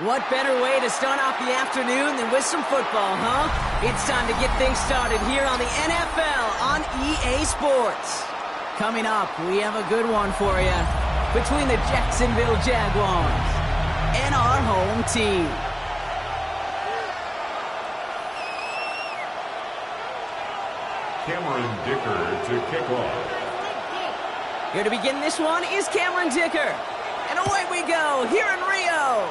What better way to start off the afternoon than with some football, huh? It's time to get things started here on the NFL on EA Sports. Coming up, we have a good one for you between the Jacksonville Jaguars and our home team. Cameron Dicker to kick off. Here to begin this one is Cameron Dicker. And away we go here in Rio.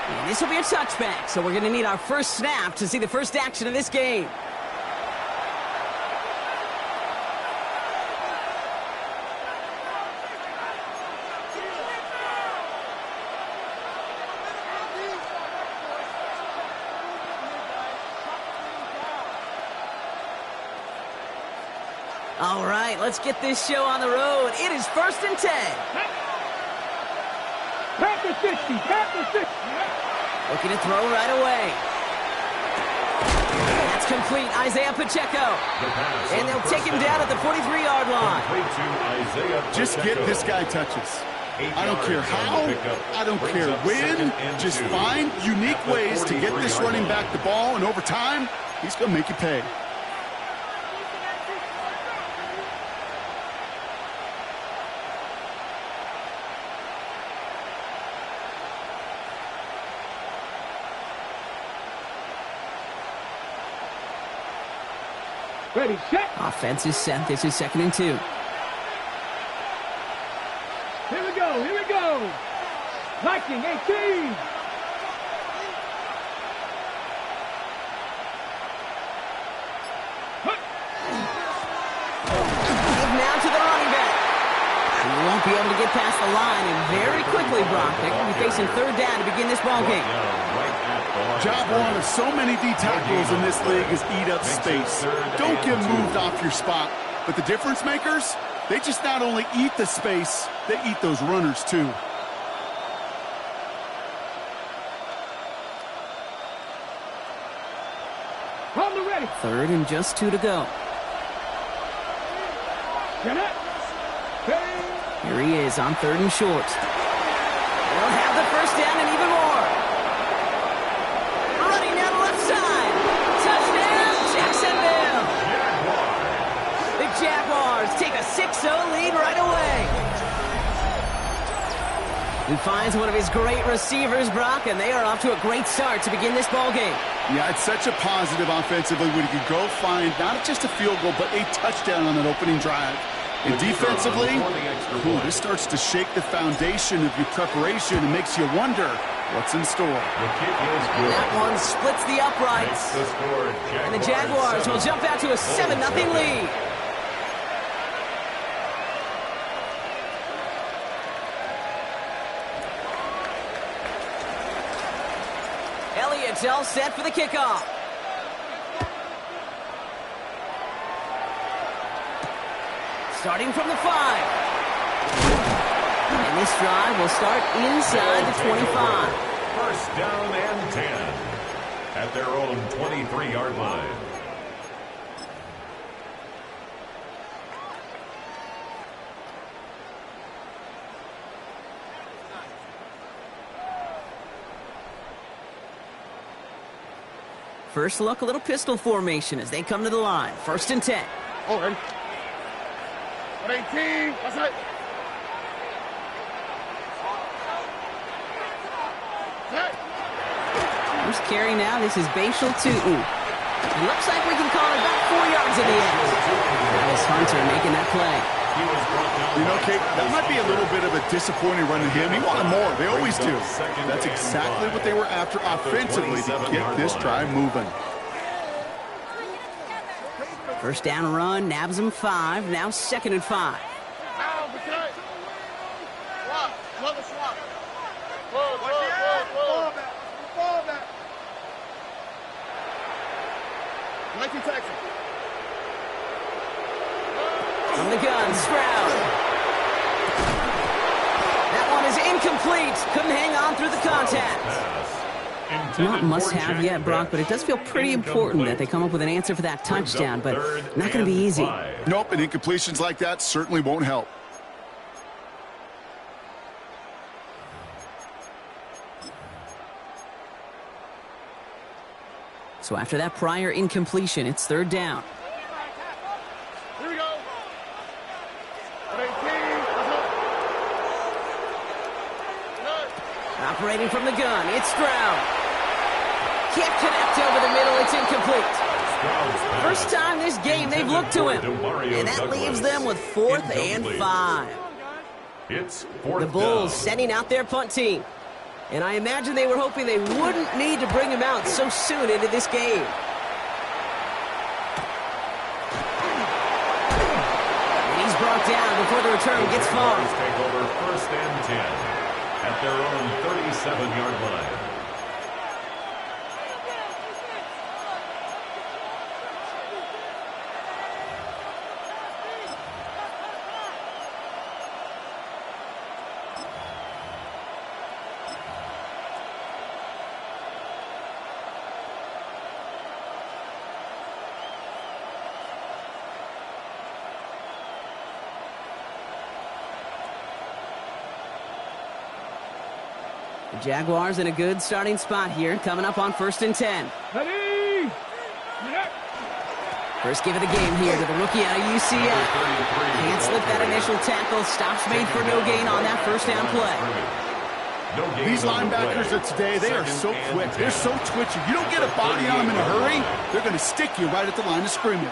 And this will be a touchback, so we're going to need our first snap to see the first action of this game. All right, let's get this show on the road. It is 1st and 10. Panther 60, Panther 60. Looking to throw right away. That's complete, Isaiah Pacheco. And they'll take him down at the 43-yard line. Just get this guy touches. I don't care how, I don't care when, just find unique ways to get this running back the ball, and over time, he's going to make you pay. Ready, set. Offense is set. This is 2nd and 2. Here we go, here we go. Viking 18. Now to the running back. He won't be able to get past the line, and very quickly, Brock, they're going to be facing 3rd down to begin this ball game. Job one of so many D tackles in this league is eat up space. Don't get moved off your spot. But the difference makers, they just not only eat the space, they eat those runners too. On the ready. 3rd and just 2 to go. Get it. Here he is on 3rd and short. They'll have the first down and even more. Running down the left side. Touchdown, Jacksonville. The Jaguars take a 6-0 lead right away. He finds one of his great receivers, Brock, and they are off to a great start to begin this ball game. Yeah, it's such a positive offensively when you can go find not just a field goal, but a touchdown on that opening drive. And defensively, this starts to shake the foundation of your preparation and makes you wonder what's in store. That one splits the uprights. And the Jaguars will jump out to a 7-0 lead. Elliott's all set for the kickoff. Starting from the 5. And this drive will start inside the 25. First down and 10 at their own 23-yard line. First look, a little pistol formation as they come to the line. 1st and 10. All right. 18, that's it. First carry now, this is Bashal Tutin. It looks like we can call it about 4 yards in the end. Travis Hunter making that play. You know, Kate, that might be a little bit of a disappointing run to him. He wanted more. They always do. That's exactly what they were after offensively to get this drive moving. First down run, nabs him 5, now 2nd and 5. From the gun, Stroud. That one is incomplete. Couldn't hang on through the contact. Not must-have yet, Brock, but it does feel pretty important that they come up with an answer for that touchdown, but not going to be easy. Nope, and incompletions like that certainly won't help. So after that prior incompletion, it's third down. Here we go. Operating from the gun, it's Stroud. Can't connect over the middle, it's incomplete. First time this game they've looked to him. And that leaves them with 4th and 5. It's 4th The Bulls down. setting out their punt team. And I imagine they were hoping they wouldn't need to bring him out so soon into this game. And he's brought down before the return gets far. Take over 1st and 10 at their own 37-yard line. The Jaguars in a good starting spot here, coming up on 1st and 10. Ready. First give of the game here to the rookie out of UCF. Can't slip that initial tackle. Stops made for no gain on that first down play. These linebackers of today, they are so quick. They're so twitchy. You don't get a body on them in a hurry, they're going to stick you right at the line of scrimmage.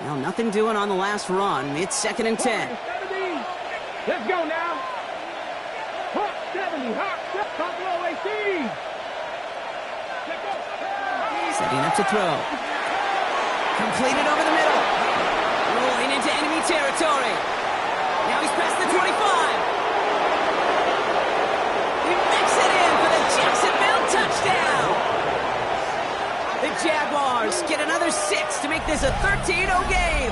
Well, nothing doing on the last run. It's 2nd and 10. 70. Let's go now. Hot 70. Hot. Top low 18. Let's go. Setting up to throw. Completed over the middle. Rolling into enemy territory. Now he's past the 25. He makes it in for the Jacksonville touchdown. The Jaguars get another 6 to make this a 13-0 game.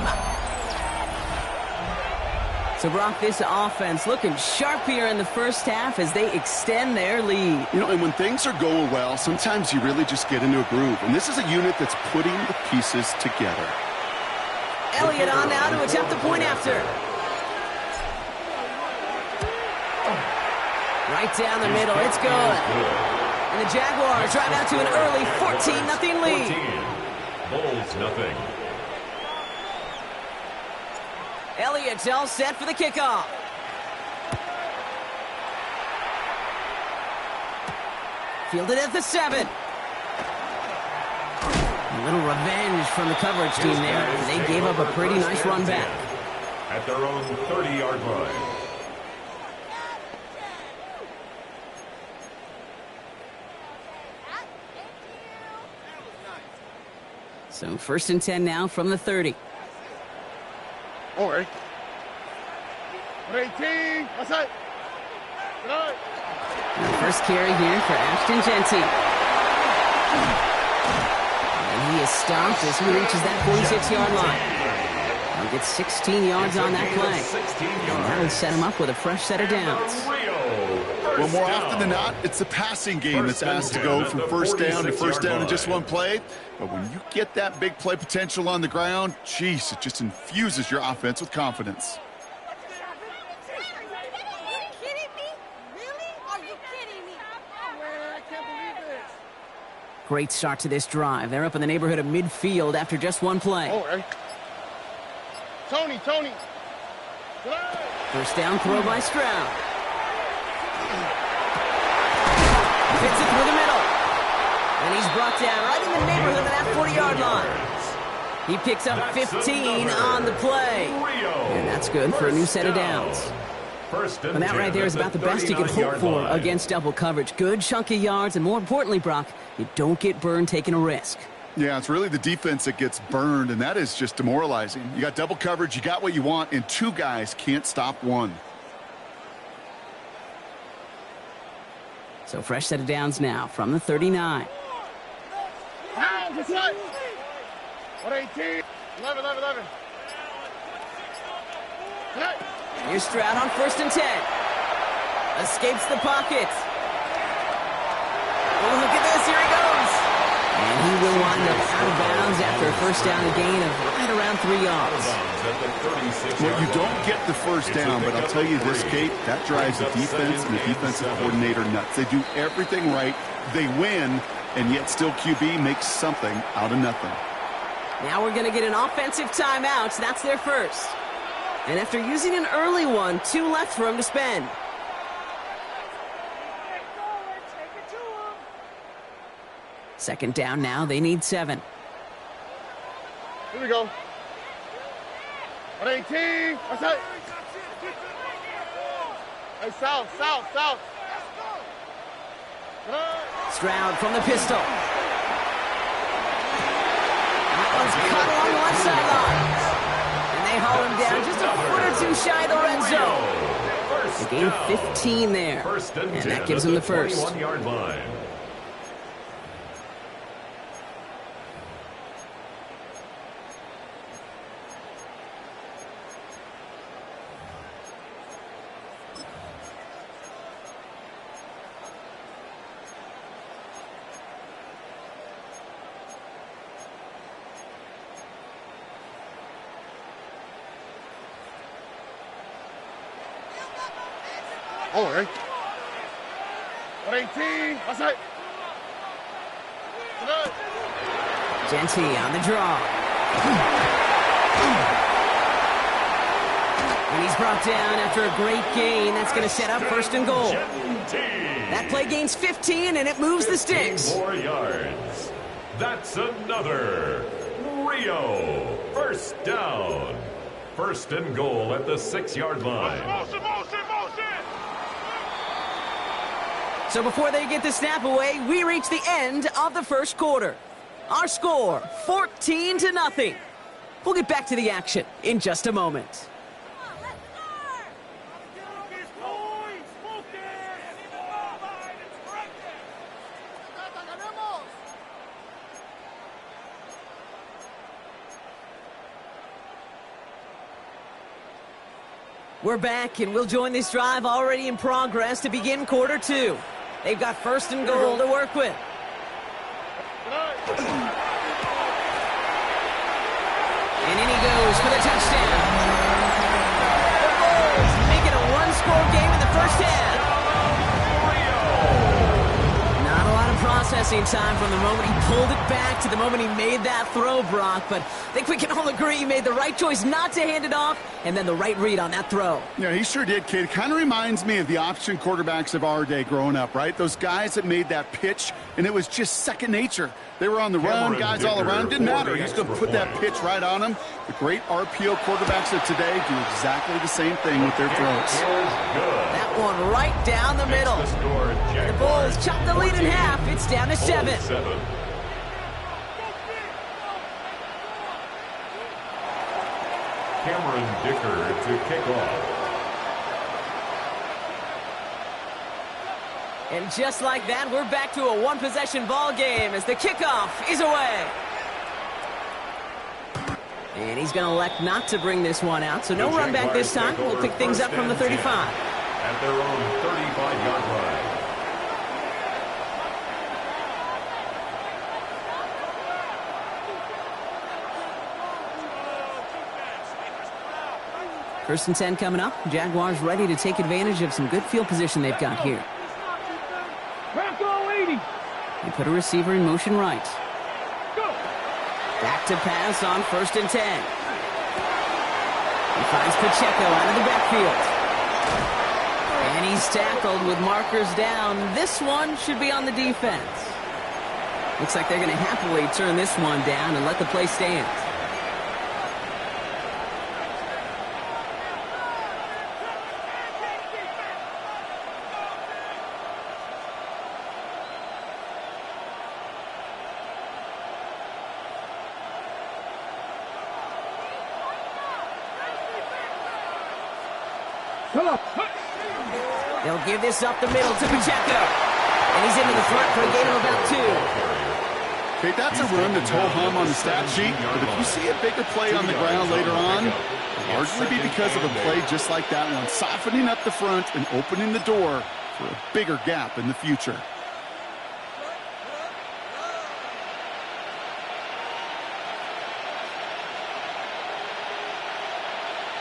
So, Brock, this offense looking sharp here in the first half as they extend their lead. You know, and when things are going well, sometimes you really just get into a groove. And this is a unit that's putting the pieces together. Elliott on now to attempt the point after. Right down the middle, it's good. And the Jaguars drive out to an early 14-0 lead. 14. Bulls nothing. Elliott's all set for the kickoff. Fielded at the 7. A little revenge from the coverage team there. They gave up a pretty nice run back. At their own 30-yard line. So 1st and 10 now from the 30. All right. 18. What's that? And the first carry here for Ashton Jeanty. And he is stopped as he reaches that 46-yard line. He'll get 16 yards on that play. And that'll set him up with a fresh set of downs. Well, more often than not, it's the passing game that's asked to go from first down to first down in just one play. But when you get that big play potential on the ground, geez, it just infuses your offense with confidence. Are you kidding me? Really? Are you kidding me? I can't believe this. Great start to this drive. They're up in the neighborhood of midfield after just one play. All right. Tony. First down throw by Stroud. Fits it through the middle. And he's brought down right in the neighborhood of that 40-yard line. He picks up 15 on the play. And that's good for a new set of downs. And that right there is about the best you can hope for against double coverage. Good chunky yards, and more importantly, Brock, you don't get burned taking a risk. Yeah, it's really the defense that gets burned, and that is just demoralizing. You got double coverage, you got what you want, and two guys can't stop one. So fresh set of downs now from the 39. Pounds, it's right. 118. 11. Here's Stroud on 1st and 10. Escapes the pocket. Oh, look at this. Here he goes. And he will wind up out of bounds after a first down gain of right around 3 yards. Well, you don't get the first down, but I'll tell you this, Kate, that drives the defense and the defensive coordinator nuts. They do everything right. They win, and yet still QB makes something out of nothing. Now we're going to get an offensive timeout. That's their first. And after using an early one, 2 left for him to spend. Second down now. They need 7. Here we go. 118. That's it. Hey, south. Stroud from the pistol. That one's cut along the left sideline. And they haul him down just a foot or 2 shy of the red zone. They gain 15 there. And that gives them the first. 21-yard line. All right. 118. That's it. Genty on the draw. And he's brought down after a great gain. That's going to set up 1st and goal. That play gains 15, and it moves the sticks. 4 yards. That's another. Rio. First down. 1st and goal at the 6-yard line. Motion. So before they get the snap away, we reach the end of the first quarter. Our score, 14-0. We'll get back to the action in just a moment. We're back, and we'll join this drive already in progress to begin quarter 2. They've got 1st and goal to work with. And in he goes for the touchdown. The Bulls make it a 1-score game in the first half. Not a lot of processing time from the moment he pulled it back to the moment he made that throw, Brock. But I think we can all agree he made the right choice not to hand it off, and then the right read on that throw. Yeah, he sure did, kid. Kind of reminds me of the option quarterbacks of our day growing up, right? Those guys that made that pitch, and it was just second nature. They were on the run, guys all around. Didn't matter. He's going to put that pitch right on them. The great RPO quarterbacks of today do exactly the same thing with their throws. That one right down the middle. The Bulls chop the lead in half. It's down to 7. Cameron Dicker to kick off. And just like that, we're back to a 1-possession ball game as the kickoff is away. And he's going to elect not to bring this one out, so no run back this time. We'll pick things up from the 35. At their own 35-yard line. First and 10 coming up. Jaguars ready to take advantage of some good field position they've got here. They put a receiver in motion right. Back to pass on 1st and 10. He finds Pacheco out of the backfield. And he's tackled with markers down. This one should be on the defense. Looks like they're going to happily turn this one down and let the play stand. They'll give this up the middle to Pacheco. And he's into the front for a gain of about 2. Okay, that's a run that's ho-hum on the stat sheet, but if you see a bigger play on the ground later on, it'll largely be because of a play just like that one, softening up the front and opening the door for a bigger gap in the future.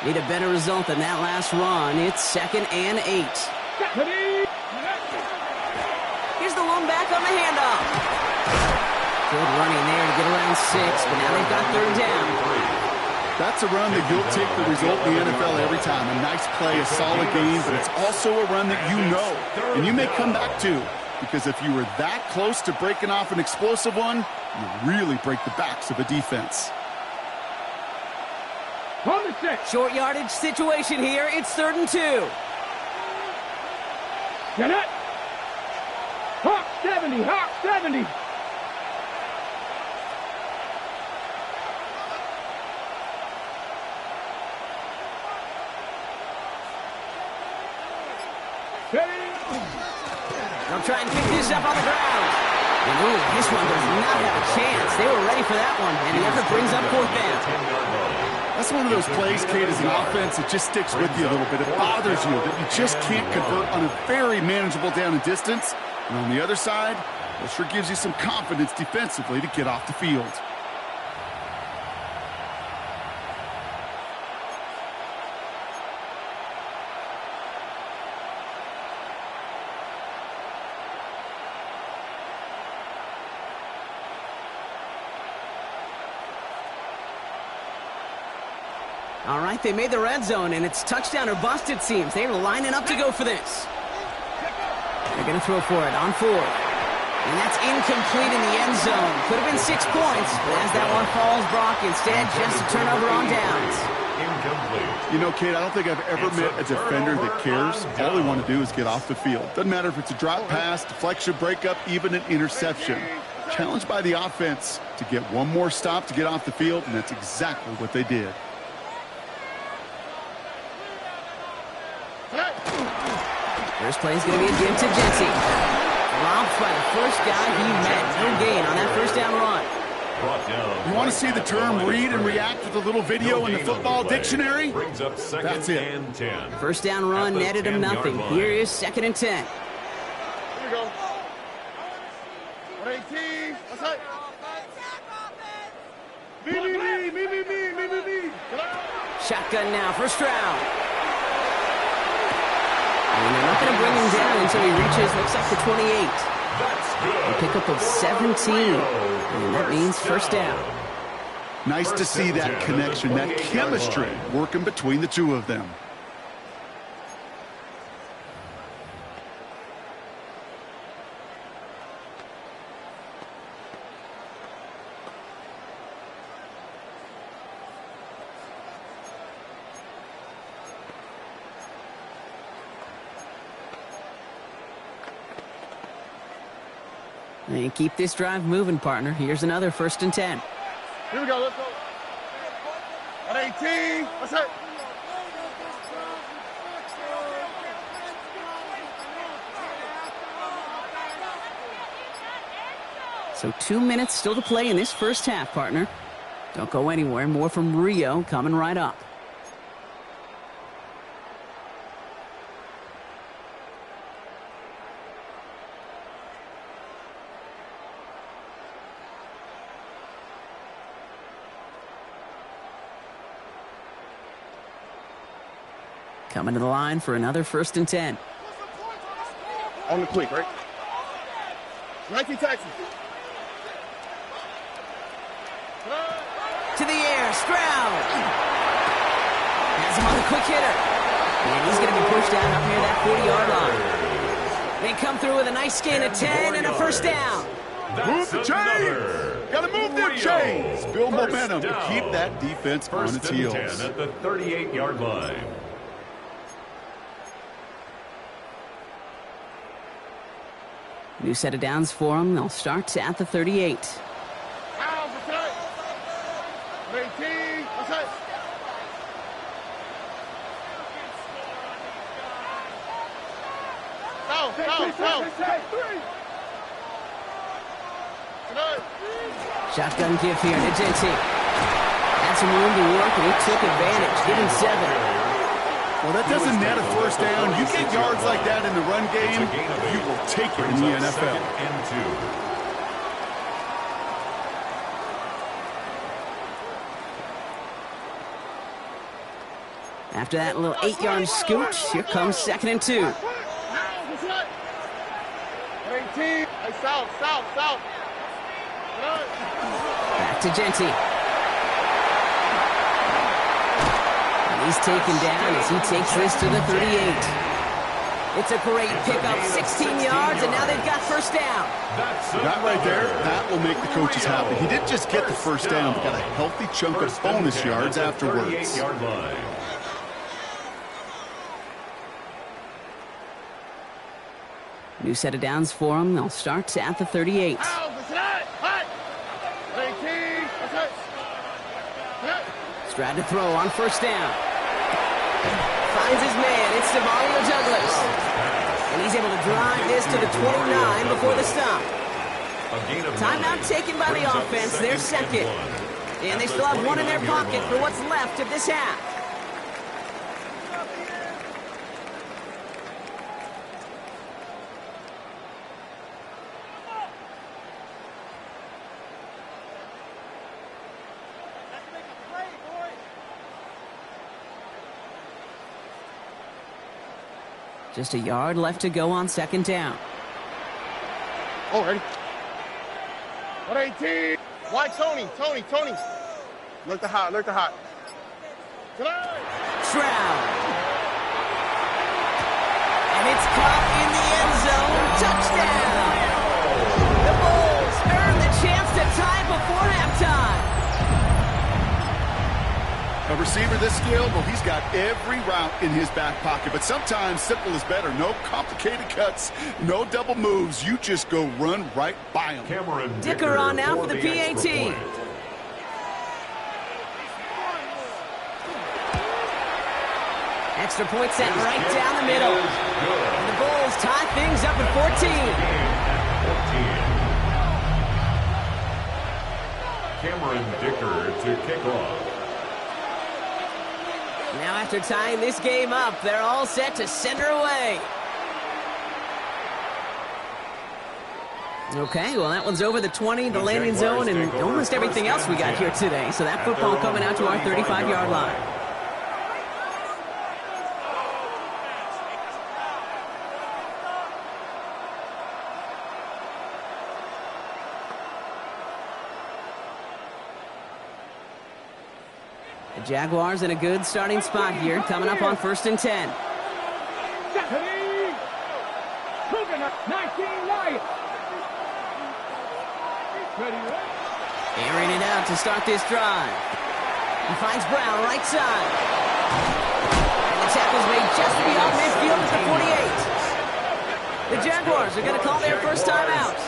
Need a better result than that last run. It's 2nd and 8. Here's the lone back on the handoff. Good running there to get around 6, but now they've got 3rd down. That's a run that you'll take the result in the NFL every time. A nice play, a solid game, but it's also a run that you know, and you may come back to, because if you were that close to breaking off an explosive one, you really break the backs of a defense. Short yardage situation here. It's 3rd and 2. Get it. Hawk 70, Hawk 70. They'll try and pick this up on the ground. And ooh, this one does not have a chance. They were ready for that one, and the effort brings up 4th down. That's one of those plays, Kate, as an offense, it just sticks with you a little bit. It bothers you that you just can't convert on a very manageable down and distance. And on the other side, it sure gives you some confidence defensively to get off the field. All right, they made the red zone, and it's touchdown or bust, it seems. They're lining up to go for this. They're going to throw for it on 4th. And that's incomplete in the end zone. Could have been 6 points, but as that one falls, Brock, instead just a turnover on downs. Incomplete. You know, Kate, I don't think I've ever met a defender that cares. All they want to do is get off the field. Doesn't matter if it's a drop pass, deflection, breakup, even an interception. Challenged by the offense to get one more stop to get off the field, and that's exactly what they did. First play is going to be a give to Jency. Robbed by the first guy he met. No gain on that first down run. You want to see the term read and react with a little video in the football dictionary? That's it. And 10. First down run netted him nothing. Here is 2nd and 10. Here we go. 118. What's that? Me. Shotgun now, first round. And they're not going to bring him down until he reaches, looks like the 28. A pickup of 17. And that means first down. Nice to see that connection, that chemistry working between the two of them. And keep this drive moving, partner. Here's another 1st and 10. Here we go. Let's go. 118. What's that? So 2 minutes still to play in this first half, partner. Don't go anywhere. More from Rio coming right up. Coming to the line for another 1st and 10. On the quick, right? 19 Texas. To the air, Stroud. Has him on the quick hitter. And he's going to be pushed down up near that 40-yard line. They come through with a nice gain of 10 and a first down. Move the chains! Gotta move them chains! Build momentum to keep that defense on its heels. 10 at the 38-yard line. New set of downs for them. They'll start at the 38. What's that? 18. What's that? Go. Shotgun give here to Genti. Had some room to work, and he took advantage. Give him 7. Well, that doesn't net a first down. You get yards like that in the run game, you will take it in the NFL. After that little 8-yard scoot, here comes 2nd and 2. 18. Hey, south. Back to Genti. And he's taken down as he takes this to the 38. It's a great pickup, 16 yards, and now they've got first down. That right there, that will make the coaches happy. He didn't just get the first down, but got a healthy chunk of bonus yards afterwards. New set of downs for them. They'll start at the 38. Strad to throw on first down. Finds his man. It's Devario Douglas. And he's able to drive this to the 29 before the stop. Timeout taken by the offense. They're second. And they still have one in their pocket for what's left of this half. Just a yard left to go on 2nd down. Oh, ready. 118. Why Tony? Look the hot. Stroud. And it's caught in the end zone. Touchdown. The Bulls earn the chance to tie before halftime. A receiver this skilled, well, he's got every route in his back pocket, but sometimes simple is better. No complicated cuts, no double moves. You just go run right by him. Cameron Dicker on now for the PAT. Extra point set right down the middle. And the Bulls tie things up at 14. Cameron Dicker to kick off. Now after tying this game up, they're all set to send her away. Okay, well that one's over the 20, the landing zone, and almost everything else we got here today. So that football coming out to our 35-yard line. The Jaguars in a good starting spot here, coming up on 1st and 10. Stephanie! Moving up, 19 Lions! Ready? Airing it out to start this drive. He finds Brown right side. And the tackle's made just beyond midfield at the 48. The Jaguars are going to call their first time out.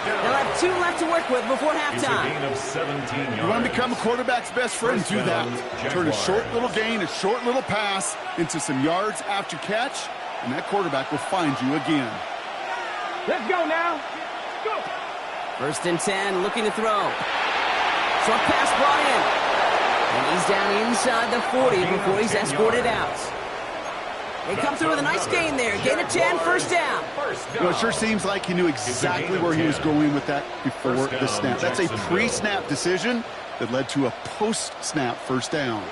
They'll have 2 left to work with before halftime. You want to become a quarterback's best friend, do that. Turn a short little gain, a short little pass into some yards after catch, and that quarterback will find you again. Let's go now. Go. 1st and 10, looking to throw. Short pass brought in. And he's down inside the 40 before he's escorted out. They come through with a nice gain there. Gain of 10, first down. Well, it sure seems like he knew exactly where he was going with that before the snap. That's a pre-snap decision that led to a post-snap first down.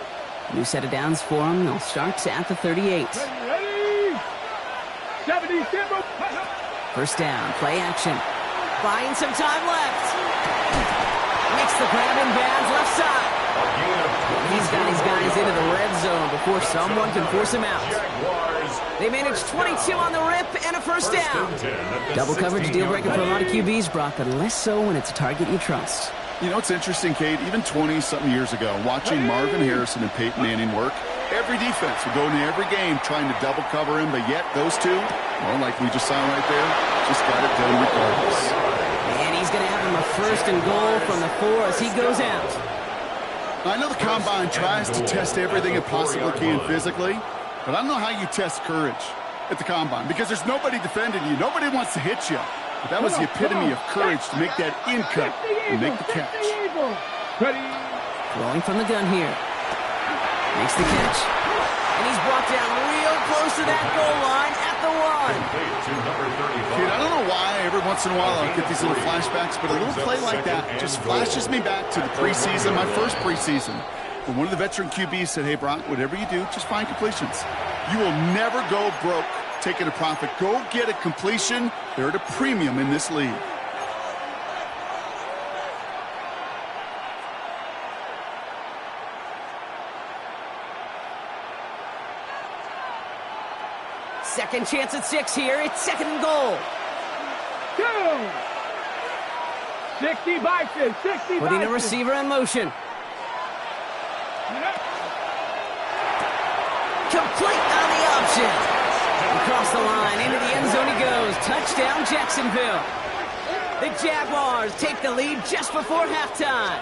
New set of downs for him. They'll start at the 38. Ready? 70 Simba. First down, play action. Buying some time left. Makes the grab in bounds left side. He's got his guys into the red zone before someone can force him out. They managed 22 on the rip and a first down. Double coverage deal breaker for a lot of QBs, Brock, but less so when it's a target you trust. You know, it's interesting, Kate, even 20-something years ago, watching Marvin Harrison and Peyton Manning work, every defense would go into every game trying to double cover him, but yet those two, well, like we just saw right there, just got it done regardless. And he's going to have him a 1st and goal from the 4 as he goes out. I know the Combine tries to test everything it possibly can physically, but I don't know how you test courage at the Combine because there's nobody defending you. Nobody wants to hit you. That was the epitome of courage to make that in cut and make the catch. Ready. Throwing from the gun here. Makes the catch. And he's brought down real close to that goal line at the 1. Kid, I don't know why every once in a while I'll get these little flashbacks, but a little play like that just flashes me back to the preseason, my first preseason. But one of the veteran QBs said, hey, Brock, whatever you do, just find completions. You will never go broke taking a profit. Go get a completion. They're at a premium in this league. Second chance at 6 here. It's 2nd and goal. 60 boxes, 60 Putting a boxes. receiver in motion. Complete on the option. Across the line, into the end zone he goes. Touchdown, Jacksonville. The Jaguars take the lead just before halftime.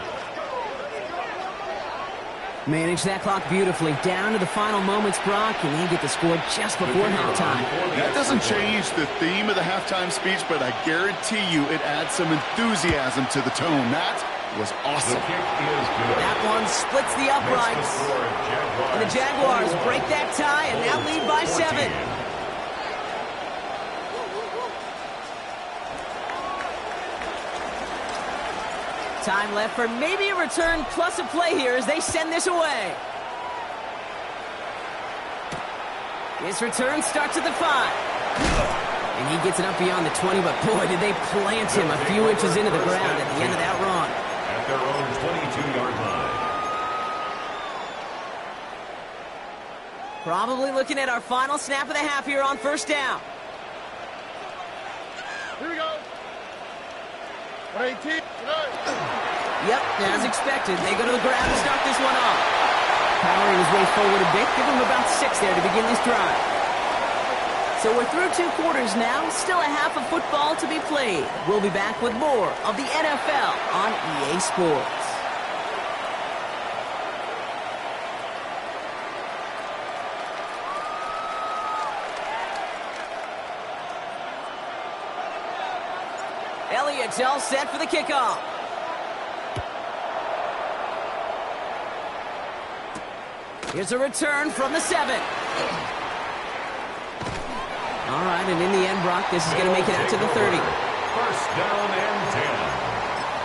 Manage that clock beautifully. Down to the final moments, Brock, and they get the score just before halftime. That doesn't change the theme of the halftime speech, but I guarantee you it adds some enthusiasm to the tone. That was awesome. That one splits the uprights. And the Jaguars break that tie and now lead by 7. Time left for maybe a return plus a play here as they send this away. This return starts at the 5. And he gets it up beyond the 20, but boy, did they plant him a few inches into the ground at the end of that run. At their own 22-yard line. Probably looking at our final snap of the half here on 1st down. Here we go. 18. Yep, as expected. They go to the ground to start this one off. Powering his way forward a bit. Give him about 6 there to begin this drive. So we're through 2 quarters now. Still a half of football to be played. We'll be back with more of the NFL on EA Sports. Elliott's all set for the kickoff. Here's a return from the 7. All right, and in the end, Brock, this is going to make it out to the 30. 1st down and 10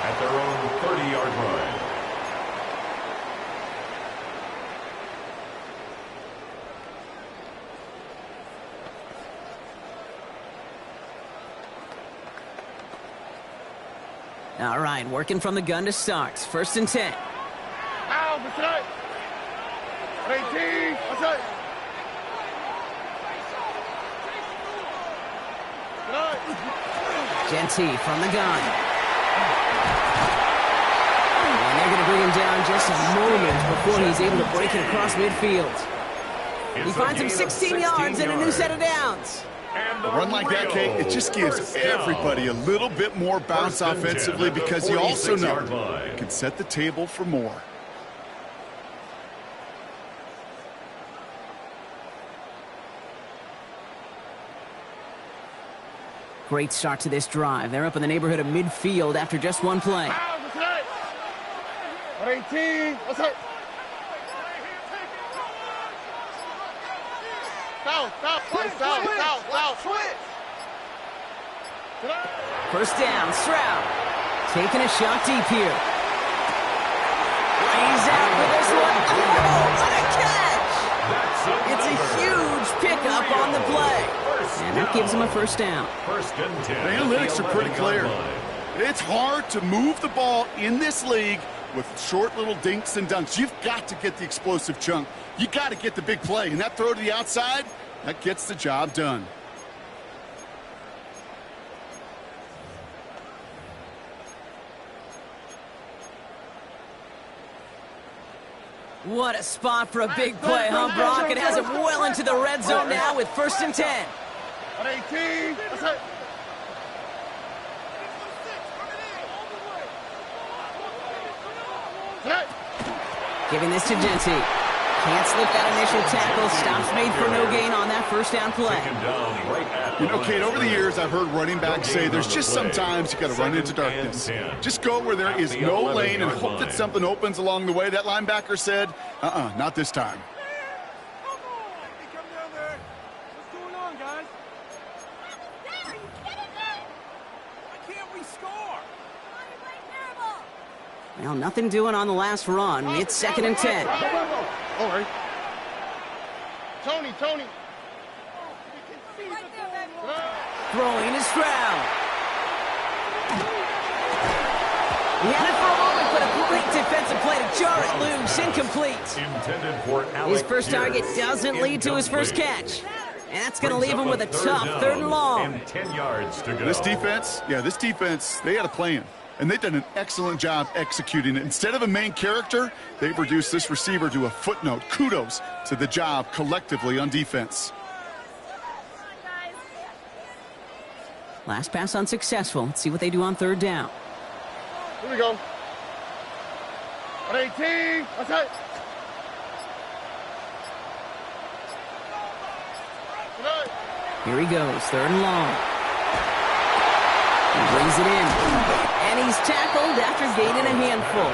at their own 30-yard line. All right, working from the gun to start. 1st and 10. Ow, that's right. 18. That's right. Genty from the gun. And they're going to bring him down just a moment before he's able to break it across midfield. He finds him 16 yards and a new set of downs. A run like that, Kate, it just gives everybody a little bit more bounce offensively because you also know you can set the table for more. Great start to this drive. They're up in the neighborhood of midfield after just one play. 18. What's up? Foul. 1st down, Stroud. Taking a shot deep here. He's out for this one. Oh, what a catch! It's a huge pickup on the play. And that gives him a 1st down. 1st and 10. The analytics are pretty clear. It's hard to move the ball in this league with short little dinks and dunks. You've got to get the explosive chunk. You got to get the big play. And that throw to the outside, that gets the job done. What a spot for a big play, huh, Brock? It has him well into the red zone now with 1st and 10. 18. That's it. Giving this to Genty. Can't slip that initial tackle. Stops made for no gain on that first down play. You know, Kate, over the years, I've heard running backs say there's just sometimes you got to run into darkness. Just go where there is no lane and hope that something opens along the way. That linebacker said, not this time. Well, nothing doing on the last run. It's 2nd and 10. All right. Tony. Throwing is Stroud. He had it for a moment, but a great defensive play to jar it loose. Incomplete. Intended for His first target doesn't lead to his first catch. And that's going to leave him with a tough 3rd and long. And 10 yards to go. This defense, they had a plan. And they've done an excellent job executing it. Instead of a main character, they've reduced this receiver to a footnote. Kudos to the job collectively on defense. Last pass unsuccessful. Let's see what they do on 3rd down. Here we go. 118. That's it. Here he goes. 3rd and long. He brings it in. And he's tackled after gaining a handful.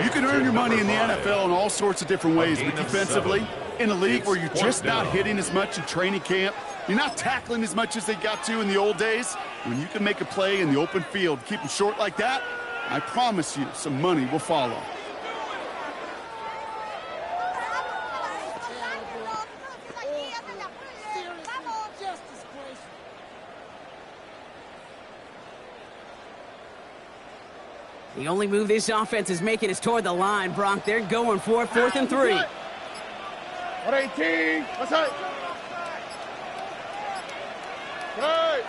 You can earn your money in the NFL in all sorts of different ways, but defensively, in a league where you're just not hitting as much in training camp, you're not tackling as much as they got to in the old days, when you can make a play in the open field, keep them short like that, I promise you some money will follow. The only move this offense is making is toward the line, Bronk. They're going for it, 4th and 3. 118. That's it. Right.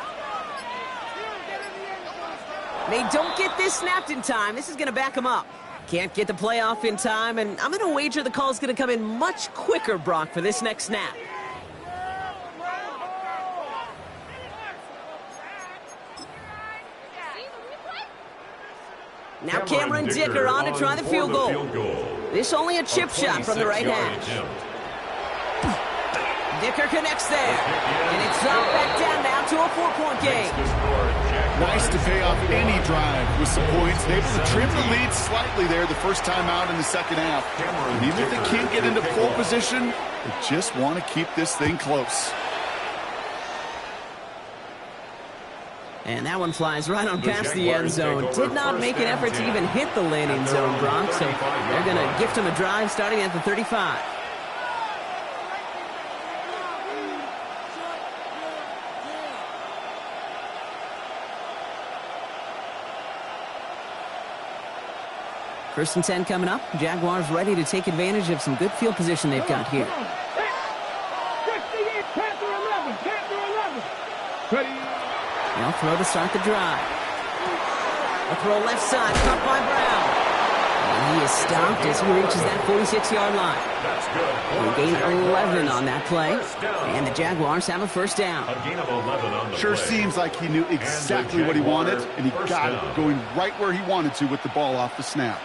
They don't get this snapped in time. This is going to back them up. Can't get the playoff in time, and I'm going to wager the call is going to come in much quicker, Brock, for this next snap. Now Cameron Dicker on to try the field goal. This only a chip shot from the right hash. Dicker connects there. And it's dropped back down now to a 4-point game. Nice to pay off any drive with some points. Able to trim the lead slightly there the first time out in the 2nd half. And even if they can't get into pole position, they just want to keep this thing close. And that one flies right on past the end zone. Did not make an effort to even hit the landing zone, Bronx. So they're going to gift him a drive starting at the 35. First and 10 coming up. Jaguars ready to take advantage of some good field position they've got here. 68, Panther 11, Panther 11. Ready. They'll throw to start the drive. A throw left side, caught by Brown. And he is stopped as he reaches that 46-yard line. They gain 11 on that play. And the Jaguars have a first down. A gain of 11 on the Sure play. seems like he knew exactly what he wanted, and he got it going right where he wanted to with the ball off the snap.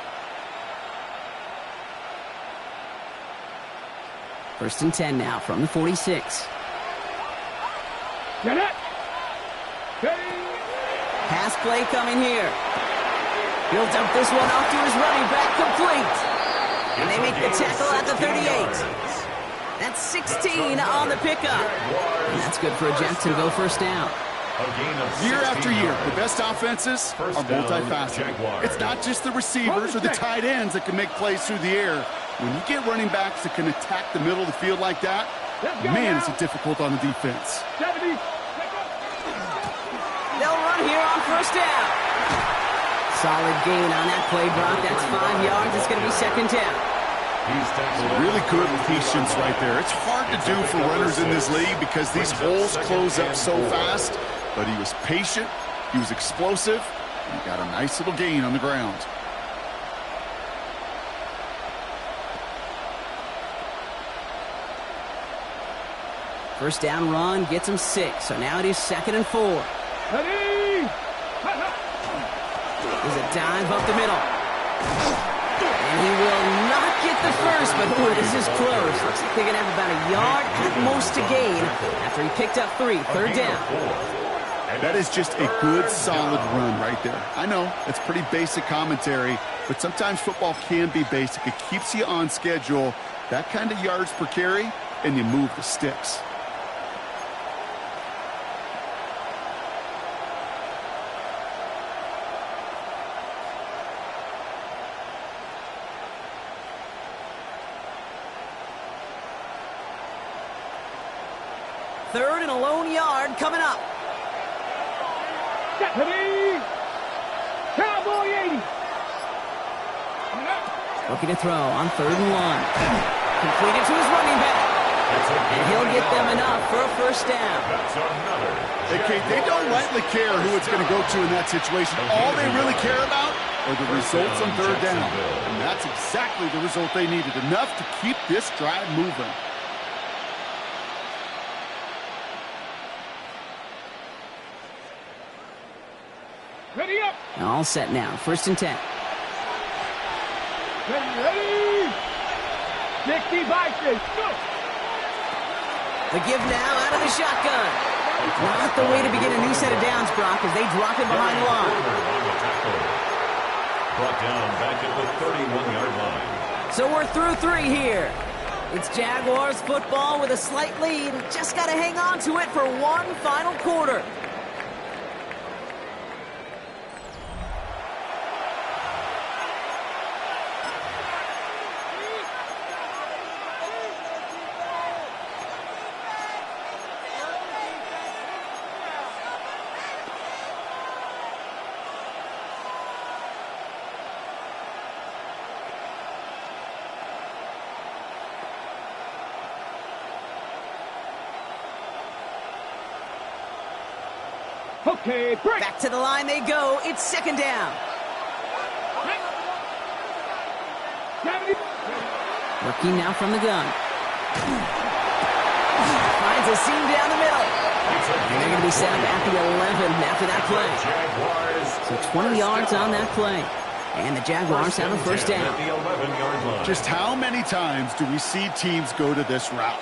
First and 10 now from the 46. Get it. Pass play coming here. He'll dump this one off to his running back, complete. And they make the tackle at the 38. That's 16 on the pickup. And that's good for a Jackson go first down. Year after year, the best offenses are multifaceted. It's not just the receivers or the tight ends that can make plays through the air. When you get running backs that can attack the middle of the field like that, man, is it difficult on the defense. 70. They'll run here on first down. Solid gain on that play, Brock. That's 5 yards. It's going to be second down. Really good patience right there. It's hard to do for runners in this league because these holes close up so fast. But he was patient, he was explosive, and he got a nice little gain on the ground. First down run gets him 6. So now it is 2nd and 4. Ready. There's a dive up the middle. And he will not get at the first, but ooh, this is close. Looks like they're going to have about a yard at most to gain after he picked up 3. Third down. That is just a good, solid run right there. I know, it's pretty basic commentary, but sometimes football can be basic. It keeps you on schedule, that kind of yards per carry, and you move the sticks. Third and a lone yard coming up. Ready? Cowboy 80. Looking to throw on 3rd and 1. Completed to his running back. And he'll get them enough for a first down. Hey, Kate, they don't lightly care who it's going to go to in that situation. All they really care about are the results on 3rd down. And that's exactly the result they needed. Enough to keep this drive moving. Ready up. All set now. 1st and 10. Ready. 60 Vikings. Go. The give now out of the shotgun. Not the way to begin a new set of downs, Brock, as they drop it behind the line. Brought down back at the 31-yard line. So we're through 3 here. It's Jaguars football with a slight lead. Just got to hang on to it for one final quarter. Okay, break. Back to the line they go. It's 2nd down. 70. Working now from the gun. Finds a seam down the middle. And they're going to be set up at the 11 after that play. So 20 yards on that play. And the Jaguars have a first down. Just how many times do we see teams go to this route?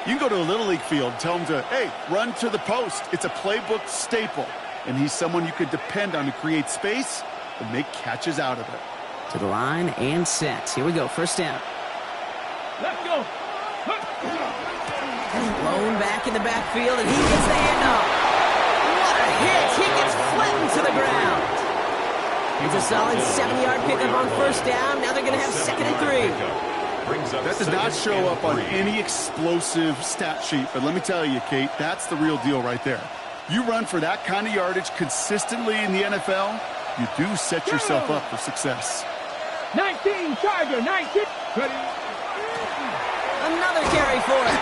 You can go to a Little League field, tell them to, hey, run to the post. It's a playbook staple. And he's someone you could depend on to create space and make catches out of it. To the line and set. Here we go. First down. Let's go. Blown back in the backfield, and he gets the handoff. What a hit. He gets flattened to the ground. It's a solid 7-yard pickup on first down. Now they're going to have 2nd and 3. That does not show up on any explosive stat sheet, but let me tell you, Kate, that's the real deal right there. You run for that kind of yardage consistently in the NFL, you do set yourself up for success. 19, Charger, 19. Ready. Another carry for it.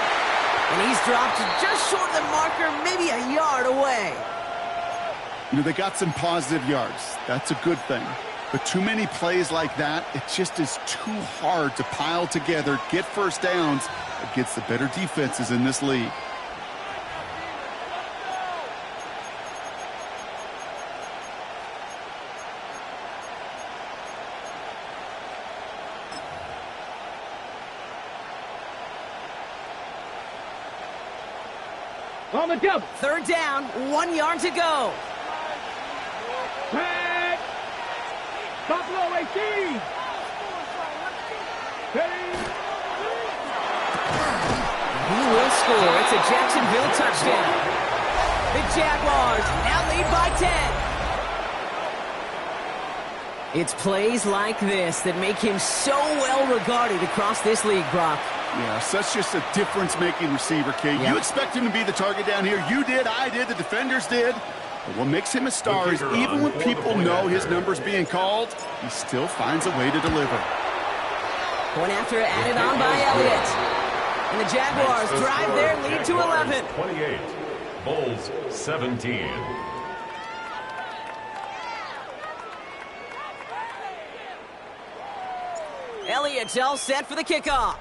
And he's dropped just short of the marker, maybe a yard away. You know, they got some positive yards. That's a good thing. But too many plays like that, it just is too hard to pile together, get first downs against the better defenses in this league. On the double. 3rd down, 1 yard to go. Back. Buffalo 18. He will score. It's a Jacksonville touchdown. The Jaguars now lead by 10. It's plays like this that make him so well regarded across this league, Brock. Yeah, such just a difference-making receiver, Kate. Yep. You expect him to be the target down here. You did, I did, the defenders did. But what makes him a star is even when people know his number's being called, he still finds a way to deliver. Point after added on by Elliott. And the Jaguars drive their lead to 11. 28, Bulls 17. Elliott's all set for the kickoff.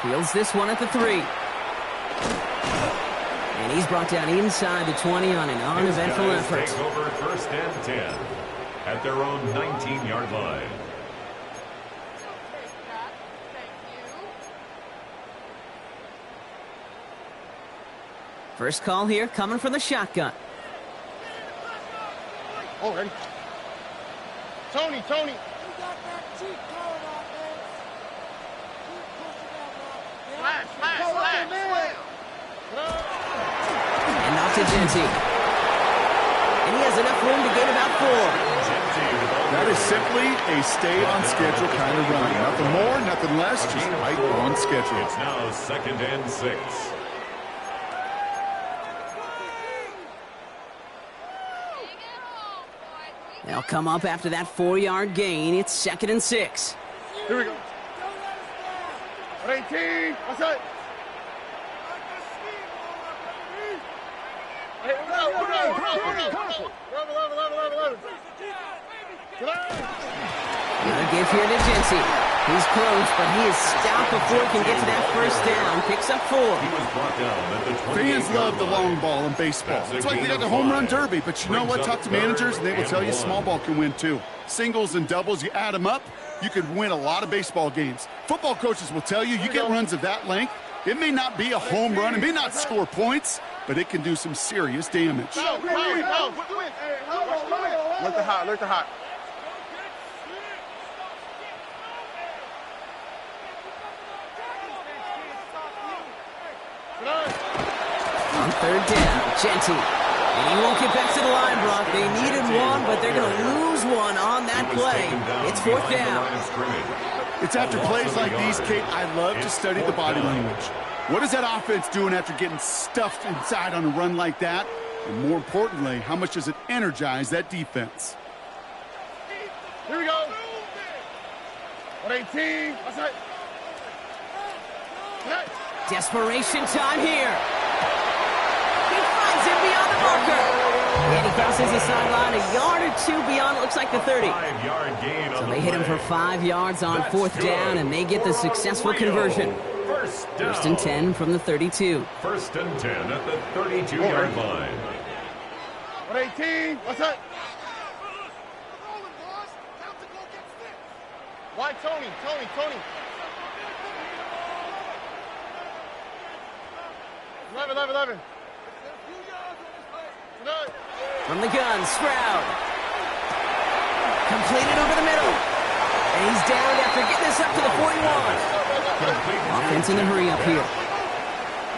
Fields this one at the 3. And he's brought down inside the 20 on an uneventful effort. Take over 1st and 10. at their own 19-yard line. First call here coming from the shotgun. Oh, ready. Tony. And off to Genty. And he has enough room to gain about 4. That is simply a stay-on-schedule kind of run. Nothing more, nothing less, just right on schedule. It's now 2nd and 6. They'll come up after that 4-yard gain. It's 2nd and 6. Here we go. 18. What's that? Hey, hold on. 11. Another give here to Genty. He's close, but he is stopped before he can get to that first down. Picks up 4. He was brought down at the 28-yard Fans love the line. long ball in baseball. That's a It's like they gain got the of home run 5. derby, but you know what? Brings Talk up to managers, and they will 3rd tell you and small 1. ball can win too. Singles and doubles, you add them up, you could win a lot of baseball games. Football coaches will tell you, you get runs of that length, it may not be a home run, it may not score points, but it can do some serious damage. Look the hot. On 3rd down, Genty. And he won't get back to the line, Brock. They needed one, but they're going to lose one on that He was play. taken down It's 4th behind the down. line of scrimmage. It's after plays like these, Kate, I love to study the body language. What is that offense doing after getting stuffed inside on a run like that? And more importantly, how much does it energize that defense? Here we go. 118. What's that? Desperation time here. He finds him beyond the marker. And he crosses the sideline a yard or 2 beyond, it looks like the 30. 5-yard gain on So the they hit him for play. 5 yards on That's 4th down, good. and they get the successful Rio, conversion. First down. 1st and 10 from the 32. 1st and 10 at the 32-yard line. 118. What's that? Why Tony? 11. From the gun, Stroud. Completed over the middle. And he's down after getting this up to the 41. Offense in the hurry up here.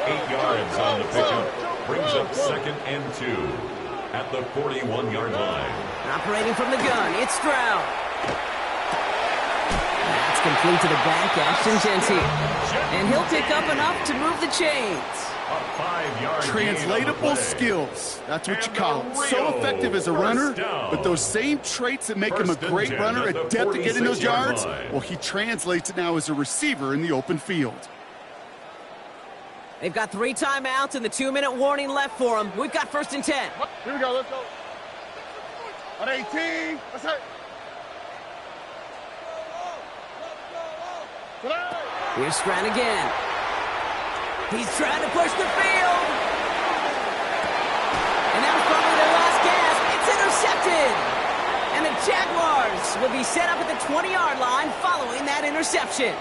8 yards on the pickup. Brings up 2nd and 2 at the 41-yard line. Operating from the gun, it's Stroud. That's complete to the back, Ashton Genty. And he'll pick up enough to move the chains. A 5-yard Translatable skills. That's what you call it. So effective as a runner, but those same traits that make him a great runner, adept at getting those yards, well, he translates it now as a receiver in the open field. They've got 3 timeouts and the 2-minute warning left for them. We've got 1st and 10. Here we go. Let's go. 118. What's that? Here's Stroud again. He's trying to push the field. And now finally their last gasp. It's intercepted. And the Jaguars will be set up at the 20-yard line following that interception.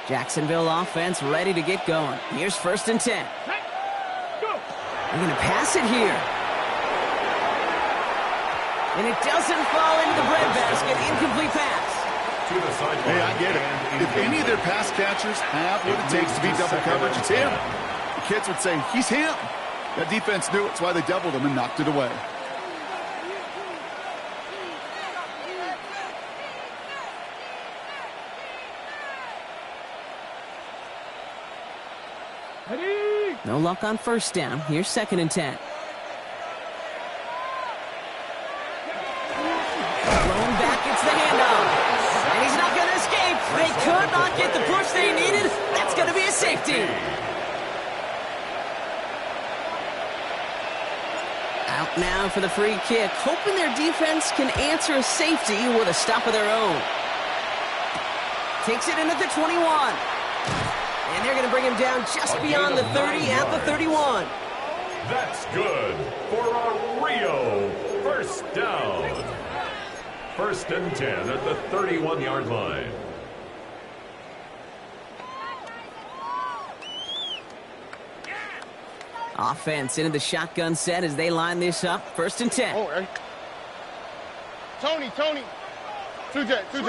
Jacksonville offense ready to get going. Here's 1st and 10. They're going to pass it here. And it doesn't fall into the breadbasket. Incomplete pass. To the sideline. Hey, I get it. If any of their pass catchers have what it takes to beat double coverage, it's him. The kids would say, he's him. That defense knew it. It's why they doubled him and knocked it away. Ready? No luck on 1st down. Here's 2nd and 10. 50. Out now for the free kick, hoping their defense can answer a safety with a stop of their own. Takes it in at the 21. And they're going to bring him down just beyond the 30 at the 31. That's good for a Rio first down. First and 10 at the 31-yard line. Offense into the shotgun set as they line this up. First and 10. Oh, right. Tony. Two jet. Switch.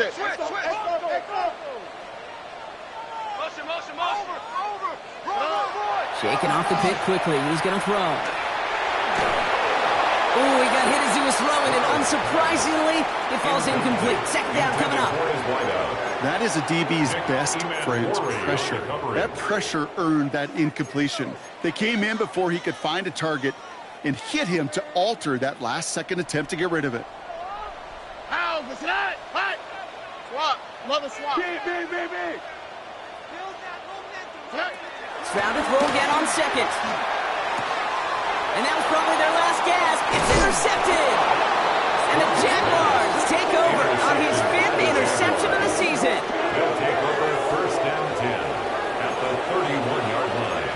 Motion. Over. Shaking off the pit quickly. He's going to throw. Oh, he got hit as he was throwing, and unsurprisingly, it falls incomplete. Second down coming up. That is a DB's best friend's pressure. That pressure earned that incompletion. They came in before he could find a target and hit him to alter that last-second attempt to get rid of it. How? What's that? What? Swap. Love a swap. Big. Stroud to throw again on second. And that was probably their last gas. It's intercepted. And the Jaguars take over on his 5th interception of the season. They'll take over first and 10 at the 31-yard line.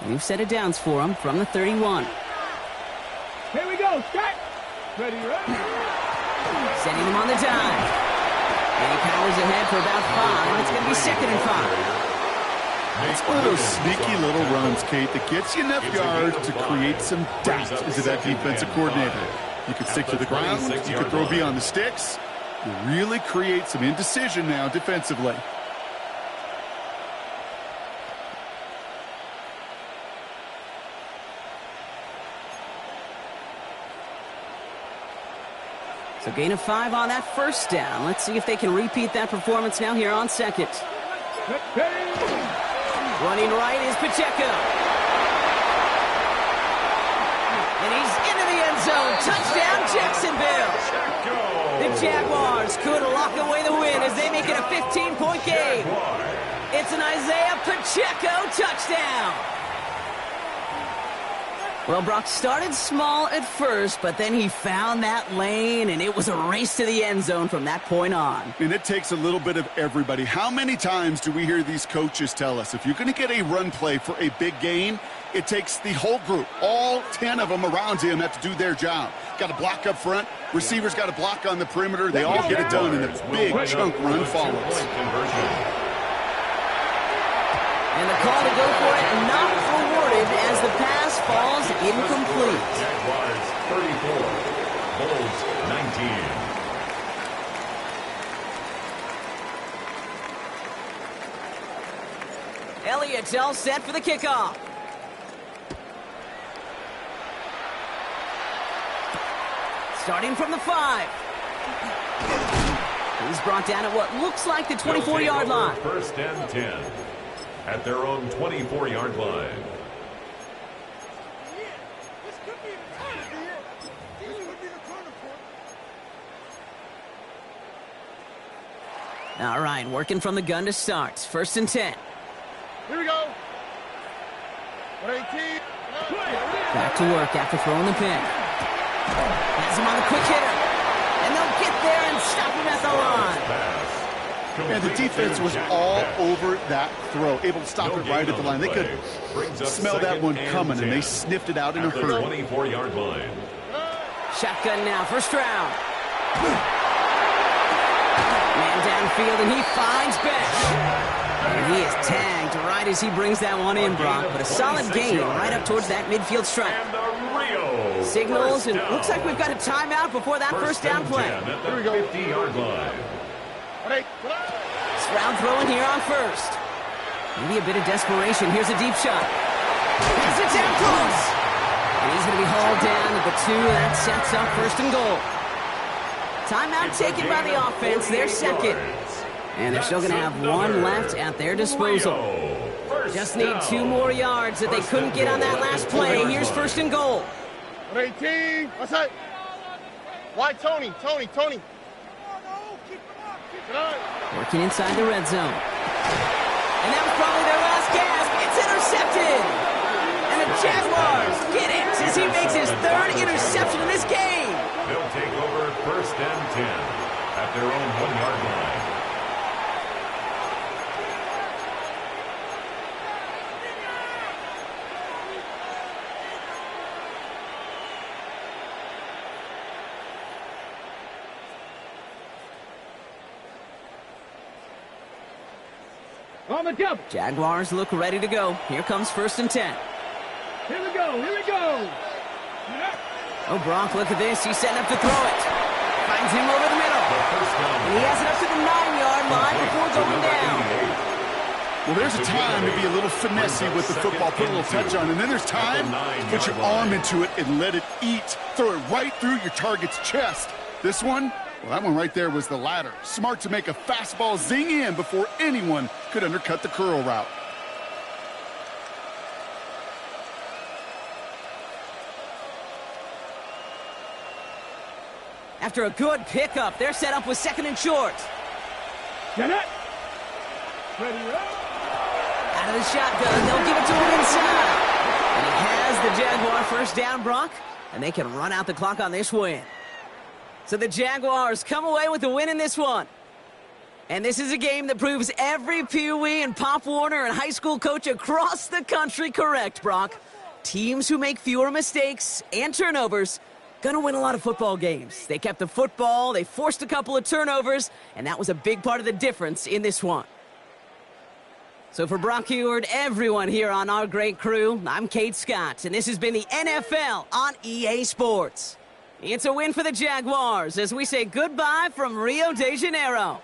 We've set it downs for him from the 31. Here we go, Scott. Ready. Sending him on the dive. And he powers ahead for about 5. It's going to be second and 5. It's one of those sneaky little runs, Kate, that gets you enough yards to create some doubt into that defensive coordinator. You can stick to the ground. You can throw beyond the sticks. You really create some indecision now defensively. So gain of 5 on that first down. Let's see if they can repeat that performance now here on second. Running right is Pacheco. And he's into the end zone. Touchdown, Jacksonville. The Jaguars could lock away the win as they make it a 15-point game. It's an Isaiah Pacheco touchdown. Well, Brock started small at first, but then he found that lane, and it was a race to the end zone from that point on. And it takes a little bit of everybody. How many times do we hear these coaches tell us, if you're going to get a run play for a big gain, it takes the whole group, all 10 of them around him have to do their job. Got to block up front. Receivers got to block on the perimeter. They all get it done, and a big chunk run follows. And the call to go for it not rewarded as the pass falls incomplete. Jaguars 34, Bulls 19. Elliott's all set for the kickoff. Starting from the 5. He's brought down at what looks like the 24-yard line. First and 10 at their own 24-yard line. All right, working from the gun to start. First and 10. Here we go. 18. Back to work after throwing the pin. Has him on the quick hitter. And they'll get there and stop him at the line. And the defense was all over that throw, able to stop it right at the line. They could smell that one coming, and they sniffed it out in a hurry. 24-yard line. Shotgun now for Stroud. Man downfield, and he finds Besh. And he is tagged right as he brings that one in, Brock. But a solid gain right up towards that midfield stripe. And the Rio Signals, and looks like we've got a timeout before that first down play. Here we go. 50-yard line. Stroud throwing here on first. Maybe a bit of desperation. Here's a deep shot. Has it down close. And he's going to be hauled down at the 2. That sets up first and goal. Timeout taken by the offense, their second. And they're still going to have one left at their disposal. Just need 2 more yards that they couldn't get on that last play. Here's first and goal. 18. What's that? Why Tony? Tony. Working inside the red zone. And that was probably their last gasp. It's intercepted. And the Jaguars get it as he makes his 3rd interception in this game. They'll take over first and 10 at their own 1-yard line. On the double. Jaguars look ready to go. Here comes first and 10. Here we go. Oh, Brock, look at this. He's setting up to throw it. Finds him over the middle. And he has it up to the 9-yard line before going down. Well, there's a time to be a little finessey with the football, put a little touch on, and then there's time to put your arm into it and let it eat. Throw it right through your target's chest. This one, well, that one right there was the latter. Smart to make a fastball zing in before anyone could undercut the curl route. After a good pickup, they're set up with second and short. Get it. Ready up. Out of the shotgun, they'll give it to him inside. And he has the Jaguar first down, Brock, and they can run out the clock on this win. So the Jaguars come away with the win in this one. And this is a game that proves every Pee Wee and Pop Warner and high school coach across the country correct, Brock. Teams who make fewer mistakes and turnovers gonna win a lot of football games. They kept the football, they forced a couple of turnovers, and that was a big part of the difference in this one. So for Brock Huard, everyone here on our great crew, I'm Kate Scott, and this has been the NFL on EA Sports. It's a win for the Jaguars as we say goodbye from Rio de Janeiro.